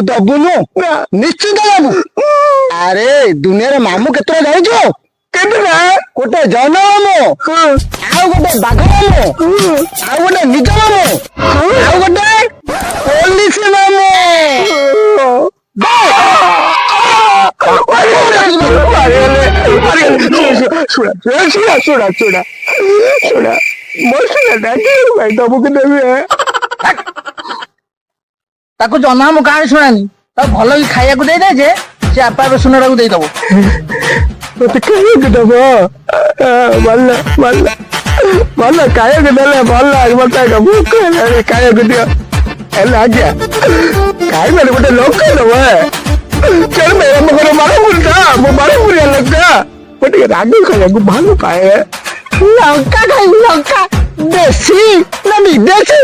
ଦବୁନୁ ନିଶ୍ଚିତ ଦବୁ। ଆରେ ଦୁନିଆରେ ମାମୁଁ କେତେଟା ଜାଣିଛୁ? କେତେଟା? ଗୋଟେ ଜନ ମାମୁଁ, ଆଉ ଗୋଟେ ବାଘ ମାମୁଁ, ଆଉ ଗୋଟେ ନିଜ ମାମୁଁ, ଆଉ ଗୋଟେ ପୋଲିସ ମାମୁଁ। ତାକୁ ଜହ୍ନ ମାମୁଁ କାହାଣୀ ଶୁଣାନି, ତାକୁ ଭଲ କି ଖାଇବାକୁ ଦେଇଦେ ଯେ ସେ ଆପେ ଆପେ ସୁନାଟାକୁ ଦେଇଦବ। ମତେ ଖାଇବାକୁ ଦବ? ଭଲ ଭଲ ଭଲ, ଖାଇବାକୁ ଦେଲେ ଭଲ। ମତେ ଭୋକ ହେଲାଣି, ଖାଇବାକୁ ଦିଅ। ହେଲେ ଆଜ୍ଞା ଖାଇବାରେ ଗୋଟେ ଲୋକ ଦବ। ମୁଁ ବାରପୁରିଆ ଲୋକ, ମୁଁ ଟିକେ ରାଗ ଖାଇବାକୁ ଭଲ ପାଏ। ଲଙ୍କା ଖାଇବି, ଲଙ୍କା। ଦେଶୀ ନା ବିଦେଶୀ?